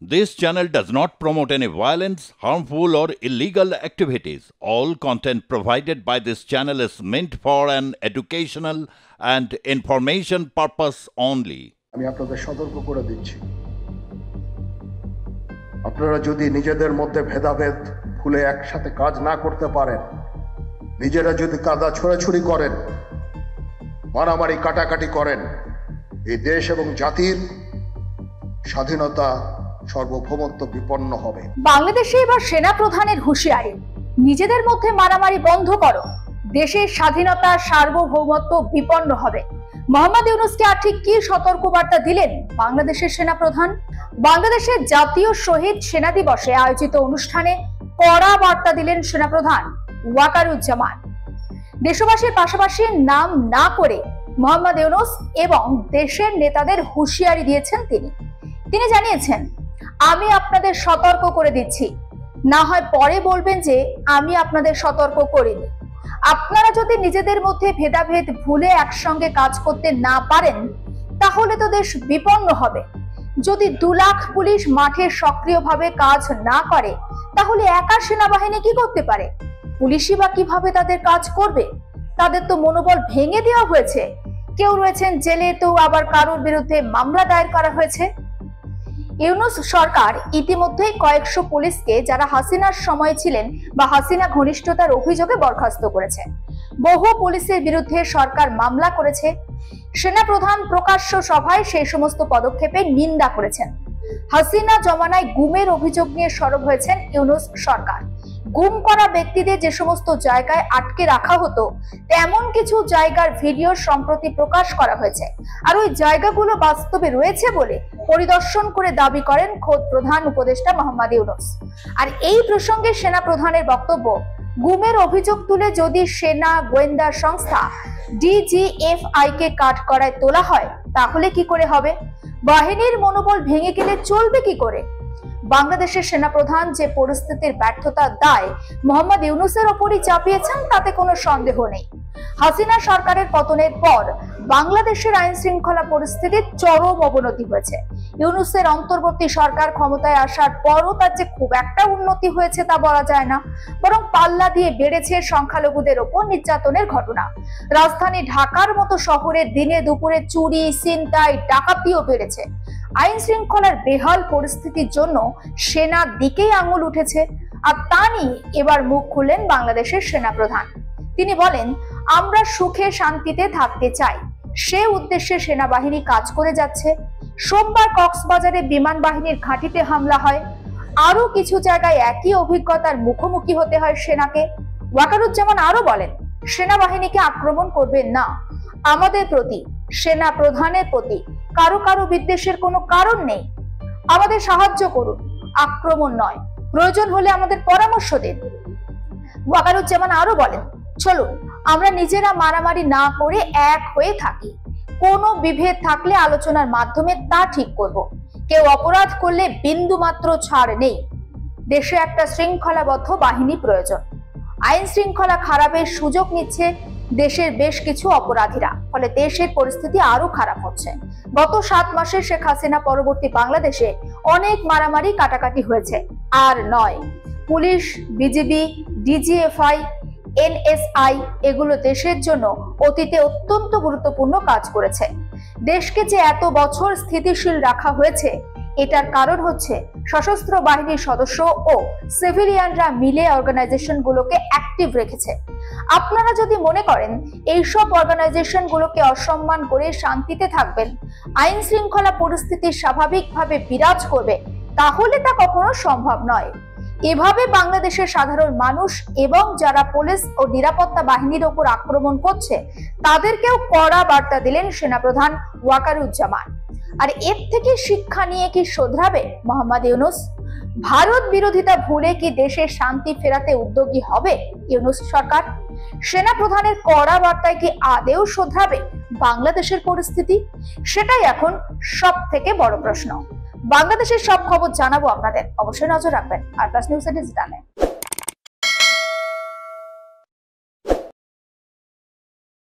This channel does not promote any violence, harmful or illegal activities. All content provided by this channel is meant for an educational and information purpose only. আমি আপনাদের সতর্ক করে দিচ্ছি, আপনারা যদি নিজেদের মধ্যে ভেদাভেদ ভুলে একসাথে কাজ না করতে পারেন, নিজেরা যদি কাদা ছোড়াছুড়ি করেন, মারামারি কাটাকাটি করেন, এই দেশ এবং জাতির স্বাধীনতা সার্বভৌমত্ব বিপন্ন হবে। বাংলাদেশে এবার সেনা প্রধানের হুঁশিয়ারি, নিজেদের মধ্যে মারামারি বন্ধ করো, দেশের স্বাধীনতা সার্বভৌমত্ব বিপন্ন হবে। মোহাম্মদ ইউনূসকে আর ঠিক কি সতর্কবার্তা দিলেন বাংলাদেশের সেনা প্রধান? বাংলাদেশের জাতীয় শহীদ সেনা দিবসে আয়োজিত অনুষ্ঠানে কড়া বার্তা দিলেন সেনাপ্রধান ওয়াকারুজ্জামান। দেশবাসীর পাশাপাশি নাম না করে মোহাম্মদ ইউনূস এবং দেশের নেতাদের হুঁশিয়ারি দিয়েছেন তিনি জানিয়েছেন, আমি আপনাদের সতর্ক করে দিচ্ছি, না হয় পরে বলবেন যে আমি আপনাদের সতর্ক করিনি। আপনারা যদি নিজেদের মধ্যে ভেদাভেদ ভুলে একসঙ্গে কাজ করতে না পারেন, তাহলে তো দেশ বিপন্ন হবে। যদি 2 লাখ পুলিশ মাঠে সক্রিয়ভাবে কাজ না করে, তাহলে একা সেনাবাহিনী কি করতে পারে? পুলিশই বা কিভাবে তাদের কাজ করবে? তাদের তো মনোবল ভেঙে দেওয়া হয়েছে। কেউ রয়েছেন জেলে, তো আবার কারোর বিরুদ্ধে মামলা দায়ের করা হয়েছে। ইউনূস সরকার ইতিমধ্যেই কয়েকশো পুলিশকে যারা হাসিনার সময় ছিলেন বা হাসিনা ঘনিষ্ঠতার অভিযোগে বরখাস্ত করেছে। বহু পুলিশের বিরুদ্ধে সরকার মামলা করেছে। সেনাপ্রধান প্রকাশ্য সভায় সেই সমস্ত পদক্ষেপে নিন্দা করেছেন। হাসিনা জমানায় গুমের অভিযোগ নিয়ে সরব হয়েছেন ইউনূস সরকার। গুম করা ব্যক্তিদের যে সমস্ত জায়গায় আটকে রাখা হতো, তেমন কিছু জায়গার ভিডিও সম্প্রতি প্রকাশ করা হয়েছে। আর ওই জায়গাগুলো বাস্তবে রয়েছে বলে পরিদর্শন করে দাবি করেন খোদ প্রধান উপদেষ্টা মোহাম্মদ ইউনূস। আর এই প্রসঙ্গে সেনা প্রধানের বক্তব্য, গুমের অভিযোগ তুলে যদি সেনা গোয়েন্দা সংস্থা DGFI কে কাঠগড়ায় তোলা হয়, তাহলে কি করে হবে? বাহিনীর মনোবল ভেঙে গেলে চলবে কি করে? বাংলাদেশের সেনাপ্রধান যে পরিস্থিতির ব্যর্থতার দায় মোহাম্মদ ইউনূসের ওপরই চাপিয়েছেন, তাতে কোনো সন্দেহ নেই। হাসিনা সরকারের পতনের পর বাংলাদেশের আইন শৃঙ্খলা পরিস্থিতির চরম অবনতি হয়েছে। ইউনূসের অন্তর্বর্তী সরকার ক্ষমতায় আসার পরও তার যে খুব একটা উন্নতি হয়েছে তা বলা যায় না, বরং পাল্লা দিয়ে বেড়েছে সংখ্যালঘুদের ওপর নির্যাতনের ঘটনা। রাজধানী ঢাকার মতো শহরে দিনে দুপুরে চুরি, ছিনতাই, ডাকাতিও বেড়েছে। আইন শৃঙ্খলার বেহাল পরিস্থিতির জন্য সেনার দিকেই আঙুল উঠেছে। আর তা নিয়ে এবার মুখ খুললেন বাংলাদেশের সেনাপ্রধান। তিনি বলেন, আমরা সুখে শান্তিতে থাকতে চাই, সে উদ্দেশ্যে সেনাবাহিনী কাজ করে যাচ্ছে। সোমবার কক্সবাজারে বিমান বাহিনীর ঘাঁটিতে হামলা হয়। আরো কিছু জায়গায় একই অভিজ্ঞতার মুখোমুখি হতে হয় সেনাকে। ওয়াকারুজ্জামান আরো বলেন, সেনাবাহিনীকে আক্রমণ করবেন না। আমাদের প্রতি, সেনা প্রধানের প্রতি কারো বিদ্বেষের কোনো কারণ নেই। আমাদের সাহায্য করুন, আক্রমণ নয়। প্রয়োজন হলে আমাদের পরামর্শ দিন। ওয়াকারুজ্জামান আরো বলেন, চলুন আমরা নিজেরা মারামারি না করে এক হয়ে থাকি। কোনো বিভেদ থাকলে আলোচনার মাধ্যমে তা ঠিক করব। কেউ অপরাধ করলে বিন্দু মাত্র ছাড় নেই। দেশে একটা শৃঙ্খলাবদ্ধ বাহিনী প্রয়োজন। আইন শৃঙ্খলা খারাপের সুযোগ নিচ্ছে দেশের বেশ কিছু অপরাধীরা, ফলে দেশের পরিস্থিতি আরো খারাপ হচ্ছে। গত 7 মাসে শেখ হাসিনা পরবর্তী বাংলাদেশে অনেক মারামারি কাটাকাটি হয়েছে। আর নয়, পুলিশ, বিজিবি, DGFI, NSI এগুলো দেশের জন্য অতীতে অত্যন্ত গুরুত্বপূর্ণ কাজ করেছে। দেশকে যে এত বছর স্থিতিশীল রাখা হয়েছে, এটার কারণ হচ্ছে সশস্ত্র বাহিনীর সদস্য ও সিভিলিয়ানরা মিলে অর্গানাইজেশন গুলোকে অ্যাক্টিভ রেখেছে। আপনারা যদি মনে করেন এইসব অর্গানাইজেশন গুলোকে অসম্মান করে শান্তিতে থাকবেন, আইন শৃঙ্খলা পরিস্থিতি স্বাভাবিকভাবে বিরাজ করবে, তাহলে তা কখনো সম্ভব নয়। এভাবে বাংলাদেশের সাধারণ মানুষ এবং যারা পুলিশ ও নিরাপত্তা বাহিনীর ওপর আক্রমণ করছে, তাদেরকেও কড়া বার্তা দিলেন সেনাপ্রধান ওয়াকারুজ্জামান। আর এর থেকে শিক্ষা নিয়ে কি শোধরাবে মোহাম্মদ ইউনূস? ভারত বিরোধিতা ভুলে কি দেশের শান্তি ফেরাতে উদ্যোগী হবে ইউনূস সরকার? সেনাপ্রধানের কড়া বার্তায় কি আদেও শোধরাবে বাংলাদেশের পরিস্থিতি? সেটাই এখন সব থেকে বড় প্রশ্ন। বাংলাদেশের সব খবর জানাবো আপনাদের, অবশ্যই নজর রাখবেন আর প্লাস নিউজ ডিজিটালে।